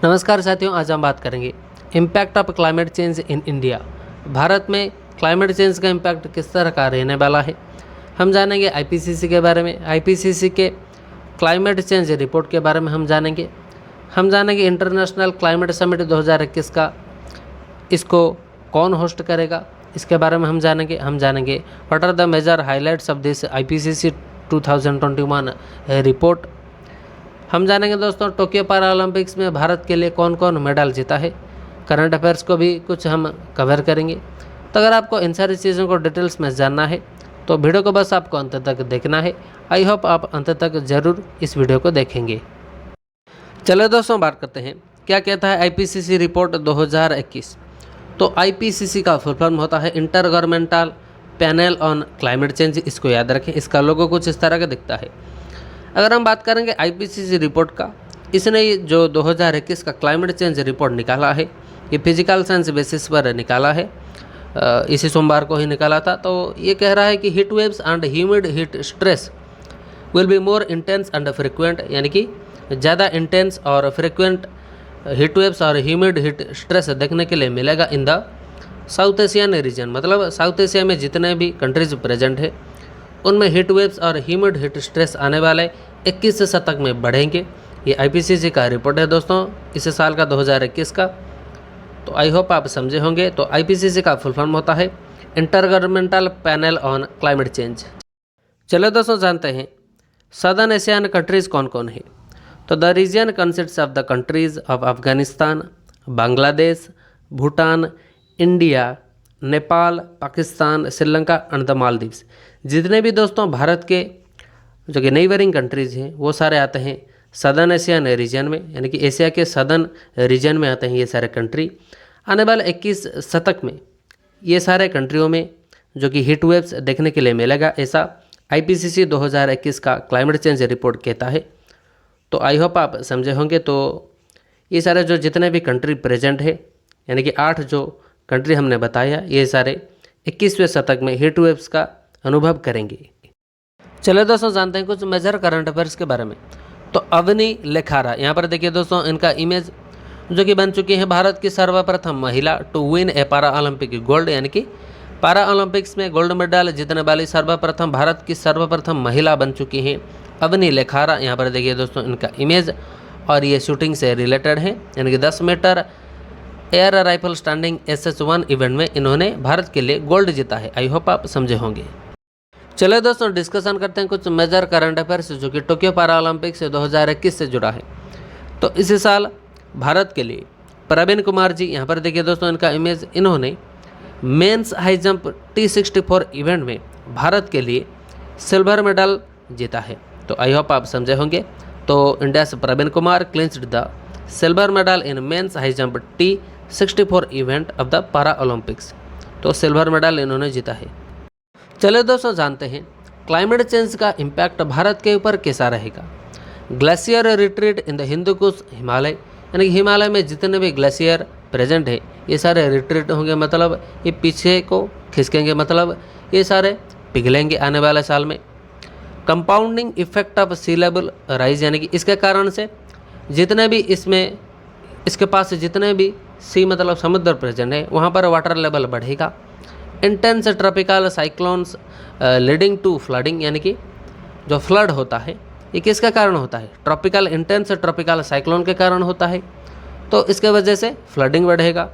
नमस्कार साथियों, आज हम बात करेंगे impact of climate change in India. Bharat में क्लाइमेट चेंज का इम्पैक्ट किस तरह का रहने वाला है। हम जानेंगे आईपीसीसी के बारे में, आईपीसीसी के क्लाइमेट चेंज रिपोर्ट के बारे में हम जानेंगे इंटरनेशनल क्लाइमेट समिट 2021 का, इसको कौन होस्ट करेगा, इसके बारे में हम जानेंगे what are the major highlights of this IPCC 2021 report. हम जानेंगे दोस्तों टोक्यो पैरा ओलंपिक्स में भारत के लिए कौन कौन मेडल जीता है। करंट अफेयर्स को भी कुछ हम कवर करेंगे। तो अगर आपको इन सारी चीज़ों को डिटेल्स में जानना है तो वीडियो को बस आपको अंत तक देखना है। आई होप आप अंत तक ज़रूर इस वीडियो को देखेंगे। चलो दोस्तों, बात करते हैं क्या कहता है आईपीसीसी रिपोर्ट 2021। तो आईपीसीसी का फुल फॉर्म होता है inter governmental panel on climate change. इसको याद रखें, इसका लोगो कुछ इस तरह का दिखता है। अगर हम बात करेंगे आईपीसीसी रिपोर्ट का, इसने जो 2021 का क्लाइमेट चेंज रिपोर्ट निकाला है, ये फिजिकल साइंस बेसिस पर निकाला है। इसी सोमवार को ही निकाला था। तो ये कह रहा है कि heat waves and humid heat stress will be more intense and frequent, यानी कि ज़्यादा इंटेंस और फ्रिक्वेंट हीट वेव्स और ह्यूमिड हीट स्ट्रेस देखने के लिए मिलेगा in the south Asian region. मतलब साउथ एशिया में जितने भी कंट्रीज प्रेजेंट है उनमें हीट वेव्स और ह्यूमिड हीट स्ट्रेस आने वाले 21 शतक में बढ़ेंगे। ये आईपीसीसी का रिपोर्ट है दोस्तों, इस साल का 2021 का। तो आई होप आप समझे होंगे। तो आईपीसीसी का फुल फॉर्म होता है inter governmental panel on climate change. चलो दोस्तों, जानते हैं सदर्न एशियन कंट्रीज़ कौन कौन है। तो the region consists of the countries of Afghanistan, Bangladesh, Bhutan, India, Nepal, Pakistan, Sri Lanka and the Maldives. जितने भी दोस्तों भारत के जो कि नेबरिंग कंट्रीज़ हैं वो सारे आते हैं सदर्न एशियन रीजन में, यानी कि एशिया के सदर्न रीजन में आते हैं ये सारे कंट्री। आने वाले 21 शतक में ये सारे कंट्रियों में जो कि हीट वेव्स देखने के लिए मिलेगा, ऐसा आईपीसीसी 2021 का क्लाइमेट चेंज रिपोर्ट कहता है। तो आई होप आप समझे होंगे। तो ये सारे जो जितने भी कंट्री प्रेजेंट है, यानी कि 8 जो कंट्री हमने बताया, ये सारे 21वें शतक में हीट वेव्स का अनुभव करेंगे। चलो दोस्तों, जानते हैं कुछ मेजर करंट अफेयर्स के बारे में। तो अवनी लेखारा, यहाँ पर देखिए दोस्तों इनका इमेज, जो कि बन चुकी है भारत की सर्वप्रथम महिला to win a para Olympic gold, यानी कि पैरा ओलंपिक्स में गोल्ड मेडल जीतने वाली सर्वप्रथम भारत की सर्वप्रथम महिला बन चुकी हैं अवनी लेखारा। यहाँ पर देखिए दोस्तों इनका इमेज, और ये शूटिंग से रिलेटेड है, यानी कि 10 metre air rifle standing SS1 event में इन्होंने भारत के लिए गोल्ड जीता है। आई होप आप समझे होंगे। चलो दोस्तों, डिस्कशन करते हैं कुछ मेजर करंट अफेयर्स जो कि टोक्यो पैरा ओलंपिक्स 2021 से जुड़ा है। तो इस साल भारत के लिए प्रवीण कुमार जी, यहाँ पर देखिए दोस्तों इनका इमेज, इन्होंने mains high jump T64 event में भारत के लिए सिल्वर मेडल जीता है। तो आई होप आप समझे होंगे। तो इंडिया से Praveen Kumar clinched the silver medal in men's high jump T64 event of the para Olympics. तो सिल्वर मेडल इन्होंने जीता है। चलो दोस्तों, जानते हैं क्लाइमेट चेंज का इम्पैक्ट भारत के ऊपर कैसा रहेगा। Glacier retreat in the Hindu Kush Himalaya, यानी कि हिमालय में जितने भी ग्लेशियर प्रेजेंट है ये सारे रिट्रीट होंगे, मतलब ये पीछे को खिसकेंगे, मतलब ये सारे पिघलेंगे आने वाले साल में। Compounding effect of sea level rise, यानी कि इसके कारण से जितने भी इसके पास जितने भी सी मतलब समुद्र प्रेजेंट है वहाँ पर वाटर लेवल बढ़ेगा। Intense tropical cyclones leading to flooding, यानी कि जो फ्लड होता है ये किसके कारण होता है, ट्रॉपिकल इंटेंस ट्रॉपिकल साइक्लोन के कारण होता है। तो इसके वजह से फ्लडिंग बढ़ेगा।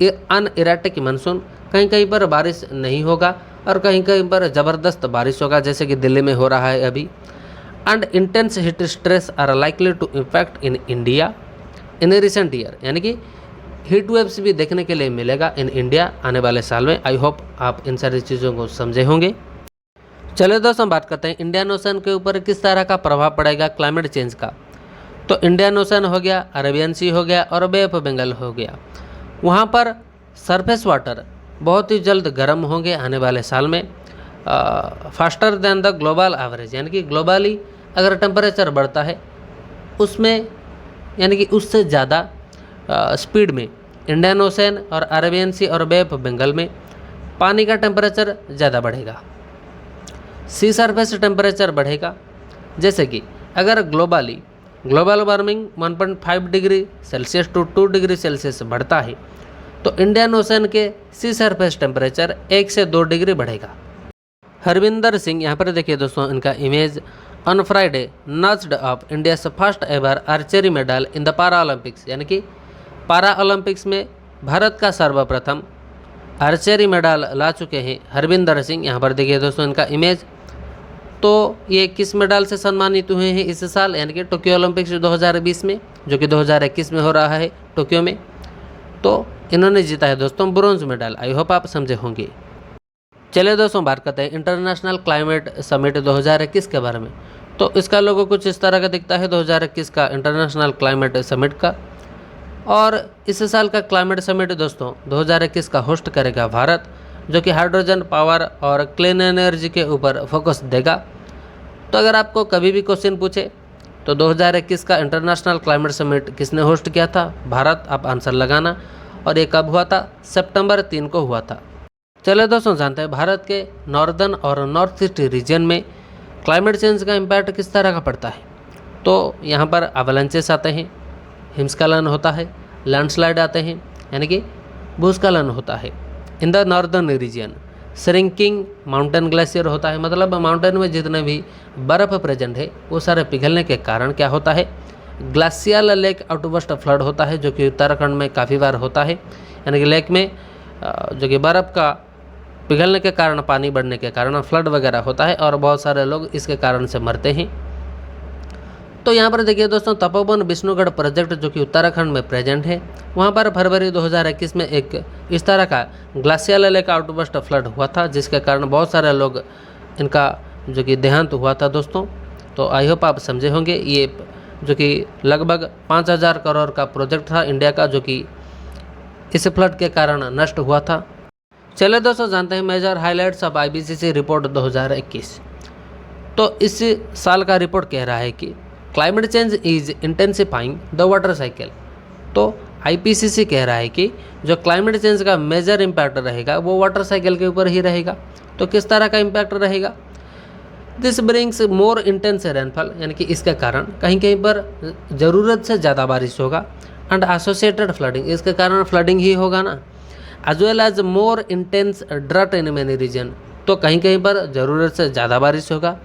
अनइरेटिक मानसून, कहीं कहीं पर बारिश नहीं होगा और कहीं कहीं पर ज़बरदस्त बारिश होगा, जैसे कि दिल्ली में हो रहा है अभी। And intense heat stress are likely to impact in India in recent year, यानी कि हीट वेव्स भी देखने के लिए मिलेगा इन इंडिया आने वाले साल में। आई होप आप इन सारी चीज़ों को समझे होंगे। चलिए दोस्तों, बात करते हैं इंडियन ओशन के ऊपर किस तरह का प्रभाव पड़ेगा क्लाइमेट चेंज का। तो इंडियन ओशन हो गया, अरेबियन सी हो गया और बे ऑफ बंगाल हो गया, वहाँ पर सरफेस वाटर बहुत ही जल्द गर्म होंगे आने वाले साल में, faster than the global average, यानी कि ग्लोबली अगर टेम्परेचर बढ़ता है उसमें, यानी कि उससे ज़्यादा स्पीड में इंडियन ओशन और अरेबियन सी और बे ऑफ बंगाल में पानी का टेम्परेचर ज़्यादा बढ़ेगा, सी सरफेस टेम्परेचर बढ़ेगा। जैसे कि अगर globally global warming 1.5 degree Celsius to 2 degree Celsius बढ़ता है तो इंडियन ओशन के सी सरफेस टेम्परेचर 1 से 2 डिग्री बढ़ेगा। हरविंदर सिंह, यहाँ पर देखिए दोस्तों इनका image, on Friday notched up India first ever archery medal in the पारा ओलंपिक्स, यानी कि पारा ओलंपिक्स में भारत का सर्वप्रथम आर्चरी मेडल ला चुके हैं हरविंदर सिंह। यहाँ पर देखिए दोस्तों इनका इमेज। तो ये किस मेडल से सम्मानित हुए हैं इस साल, यानी कि टोक्यो ओलंपिक्स 2020 में, जो कि 2021 में हो रहा है टोक्यो में। तो इन्होंने जीता है दोस्तों ब्रोंज मेडल। आई होप आप समझे होंगे। चलिए दोस्तों बात करते हैं इंटरनेशनल क्लाइमेट समिट 2021 के बारे में। तो इसका लोगो कुछ इस तरह का दिखता है 2021 का इंटरनेशनल क्लाइमेट समिट का। और इस साल का क्लाइमेट समिट दोस्तों 2021 का होस्ट करेगा भारत, जो कि हाइड्रोजन पावर और क्लीन एनर्जी के ऊपर फोकस देगा। तो अगर आपको कभी भी क्वेश्चन पूछे तो 2021 का इंटरनेशनल क्लाइमेट समिट किसने होस्ट किया था, भारत, आप आंसर लगाना। और ये कब हुआ था, सितंबर 3 को हुआ था। चलिए दोस्तों जानते हैं भारत के नॉर्दर्न और नॉर्थ ईस्ट रीजन में क्लाइमेट चेंज का इम्पैक्ट किस तरह का पड़ता है। तो यहाँ पर अवलांचेस आते हैं, हिमस्खलन होता है, लैंडस्लाइड आते हैं, यानी कि भूस्खलन होता है। In the northern region shrinking mountain glacier होता है, मतलब माउंटेन में जितने भी बर्फ़ प्रेजेंट है वो सारे पिघलने के कारण क्या होता है, ग्लेशियल लेक आउटबर्स्ट फ्लड होता है, जो कि उत्तराखंड में काफ़ी बार होता है। यानी कि लेक में जो कि बर्फ़ का पिघलने के कारण, पानी बढ़ने के कारण फ्लड वगैरह होता है और बहुत सारे लोग इसके कारण से मरते हैं। तो यहाँ पर देखिए दोस्तों तपोवन विष्णुगढ़ प्रोजेक्ट जो कि उत्तराखंड में प्रेजेंट है, वहाँ पर फरवरी 2021 में एक इस तरह का ग्लेशियल लेक आउटबर्स्ट फ्लड हुआ था, जिसके कारण बहुत सारे लोग इनका जो कि देहांत हुआ था दोस्तों। तो आई होप आप समझे होंगे। ये जो कि लगभग 5000 करोड़ का प्रोजेक्ट था इंडिया का, जो कि इस फ्लड के कारण नष्ट हुआ था। चलिए दोस्तों जानते हैं major highlights of IPCC report 2021। तो इस साल का रिपोर्ट कह रहा है कि climate change is intensifying the water cycle. तो IPCC कह रहा है कि जो क्लाइमेट चेंज का मेजर इम्पैक्ट रहेगा वो वाटर साइकिल के ऊपर ही रहेगा। तो किस तरह का इम्पैक्ट रहेगा, this brings more intense rainfall, यानी कि इसके कारण कहीं कहीं पर ज़रूरत से ज़्यादा बारिश होगा, एंड एसोसिएटेड फ्लडिंग, इसके कारण फ्लडिंग ही होगा ना, as well as more intense drought in many region. तो कहीं कहीं पर ज़रूरत से ज़्यादा बारिश होगा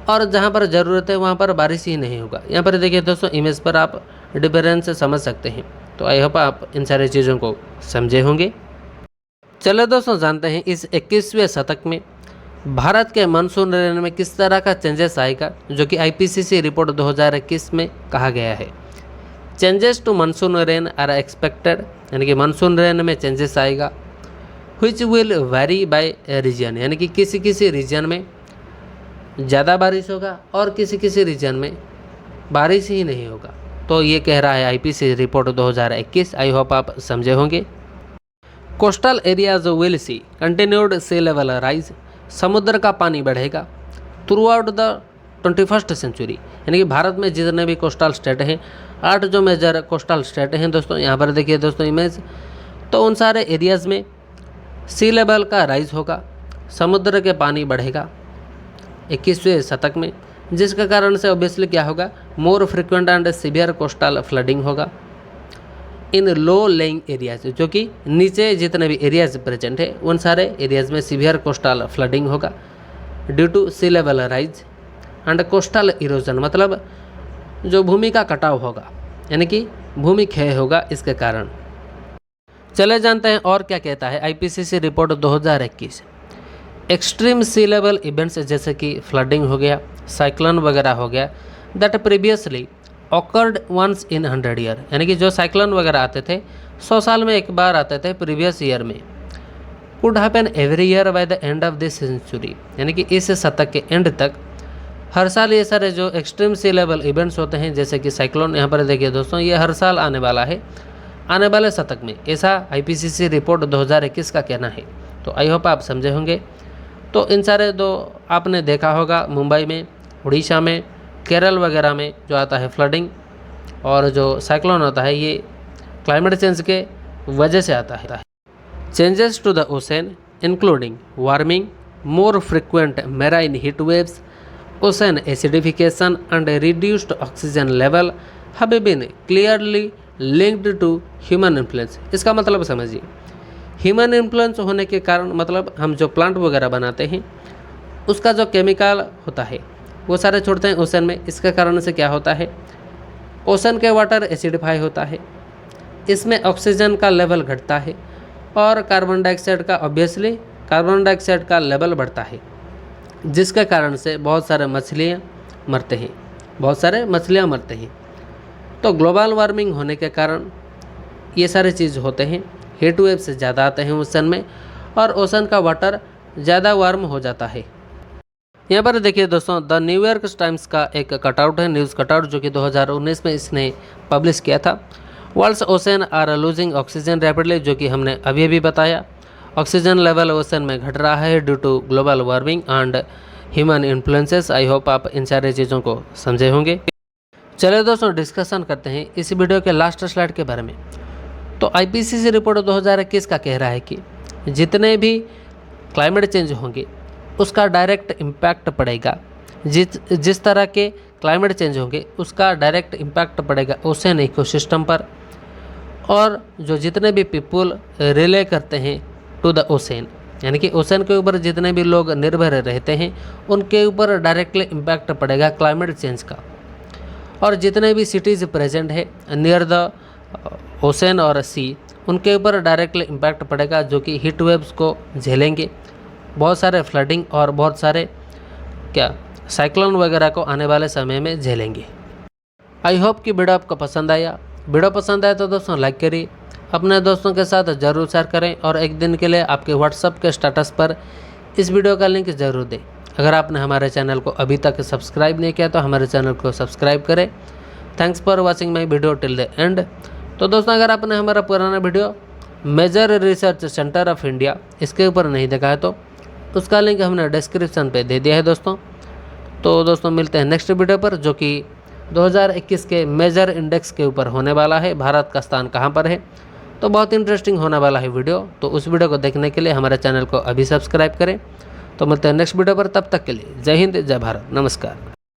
और जहाँ पर ज़रूरत है वहाँ पर बारिश ही नहीं होगा। यहाँ पर देखिए दोस्तों इमेज पर आप डिफरेंस समझ सकते हैं। तो आई होप आप इन सारी चीज़ों को समझे होंगे। चलो दोस्तों जानते हैं इस 21वें शतक में भारत के मानसून रेन में किस तरह का चेंजेस आएगा, जो कि IPCC रिपोर्ट 2021 में कहा गया है। Changes to monsoon rain are expected, यानी कि मानसून रेन में चेंजेस आएगा, which will vary by region, यानी कि किसी किसी रीजन में ज़्यादा बारिश होगा और किसी किसी रीजन में बारिश ही नहीं होगा। तो ये कह रहा है IPCC रिपोर्ट 2021। आई होप आप समझे होंगे। Coastal areas will see continued sea level rise, समुद्र का पानी बढ़ेगा through out the 21st century, यानी कि भारत में जितने भी कोस्टल स्टेट हैं, 8 जो मेजर कोस्टल स्टेट हैं दोस्तों, यहाँ पर देखिए दोस्तों इमेज। तो उन सारे एरियाज़ में सी लेवल का राइज होगा, समुद्र के पानी बढ़ेगा 21वें शतक में, जिसके कारण से ऑब्वियसली क्या होगा, more frequent and severe coastal flooding होगा इन लो लेइंग एरियाज, जो कि नीचे जितने भी एरियाज प्रेजेंट है उन सारे एरियाज में सीवियर कोस्टल फ्लडिंग होगा due to sea level rise and coastal erosion, मतलब जो भूमि का कटाव होगा, यानी कि भूमि क्षय होगा इसके कारण। चले जानते हैं और क्या कहता है IPCC report 2021। Extreme sea level events जैसे कि फ्लडिंग हो गया, साइक्लोन वगैरह हो गया, that previously occurred once in 100 year, यानी कि जो साइक्लोन वगैरह आते थे 100 साल में एक बार आते थे प्रीवियस ईयर में, could happen every year by the end of this century, यानी कि इस शतक के एंड तक हर साल ये सारे जो एक्सट्रीम सी लेवल इवेंट्स होते हैं जैसे कि साइक्लोन, यहाँ पर देखिए दोस्तों ये हर साल आने वाला है आने वाले शतक में, ऐसा IPCC रिपोर्ट 2021 का कहना है। तो आई होप आप समझे होंगे। तो इन सारे दो आपने देखा होगा मुंबई में, उड़ीसा में, केरल वगैरह में जो आता है फ्लडिंग और जो साइक्लोन होता है ये क्लाइमेट चेंज के वजह से आता है। Changes to the ocean including warming, more frequent marine heat waves ocean acidification and reduced oxygen level have been clearly linked to human influence। इसका मतलब समझिए, ह्यूमन इन्फ्लुएंस होने के कारण मतलब हम जो प्लांट वगैरह बनाते हैं उसका जो केमिकल होता है वो सारे छोड़ते हैं ओशन में। इसके कारण से क्या होता है, ओशन के वाटर एसिडिफाई होता है, इसमें ऑक्सीजन का लेवल घटता है और कार्बन डाइऑक्साइड का ऑब्वियसली कार्बन डाइऑक्साइड का लेवल बढ़ता है, जिसके कारण से बहुत सारे मछलियाँ मरते हैं। तो ग्लोबल वार्मिंग होने के कारण ये सारे चीज़ होते हैं, हीट वेव से ज़्यादा आते हैं ओशन में और ओशन का वाटर ज़्यादा वार्म हो जाता है। यहाँ पर देखिए दोस्तों, द न्यूयॉर्क टाइम्स का एक कटआउट है, न्यूज़ कटआउट, जो कि 2019 में इसने पब्लिश किया था। World's ocean are losing oxygen rapidly, जो कि हमने अभी बताया। ऑक्सीजन लेवल ओशन में घट रहा है due to global warming and human influences. I hope आप इन सारी चीज़ों को समझे होंगे। चलिए दोस्तों, डिस्कशन करते हैं इस वीडियो के लास्ट स्लाइड के बारे में। तो IPCC रिपोर्ट 2021 का कह रहा है कि जितने भी क्लाइमेट चेंज होंगे उसका डायरेक्ट इम्पैक्ट पड़ेगा, जिस तरह के क्लाइमेट चेंज होंगे उसका डायरेक्ट इम्पैक्ट पड़ेगा ओशन इकोसिस्टम पर, और जो जितने भी पीपल रिले करते हैं टू द ओशन, यानी कि ओशन के ऊपर जितने भी लोग निर्भर रहते हैं उनके ऊपर डायरेक्टली इम्पैक्ट पड़ेगा क्लाइमेट चेंज का। और जितने भी सिटीज़ प्रेजेंट है नियर द ओशन और सी, उनके ऊपर डायरेक्टली इम्पैक्ट पड़ेगा, जो कि हीट वेव्स को झेलेंगे, बहुत सारे फ्लडिंग और बहुत सारे साइक्लोन वगैरह को आने वाले समय में झेलेंगे। आई होप कि वीडियो आपको पसंद आया। वीडियो पसंद आया तो दोस्तों लाइक करिए, अपने दोस्तों के साथ ज़रूर शेयर करें और एक दिन के लिए आपके व्हाट्सएप के स्टेटस पर इस वीडियो का लिंक ज़रूर दें। अगर आपने हमारे चैनल को अभी तक सब्सक्राइब नहीं किया तो हमारे चैनल को सब्सक्राइब करें। Thanks for watching my video till the end. तो दोस्तों, अगर आपने हमारा पुराना video major research centre of India इसके ऊपर नहीं देखा है तो उसका लिंक हमने डिस्क्रिप्शन पे दे दिया है दोस्तों। तो दोस्तों, मिलते हैं नेक्स्ट वीडियो पर, जो कि 2021 के मेजर इंडेक्स के ऊपर होने वाला है, भारत का स्थान कहाँ पर है। तो बहुत इंटरेस्टिंग होने वाला है वीडियो। तो उस वीडियो को देखने के लिए हमारे चैनल को अभी सब्सक्राइब करें। तो मिलते हैं नेक्स्ट वीडियो पर, तब तक के लिए जय हिंद, जय भारत, नमस्कार।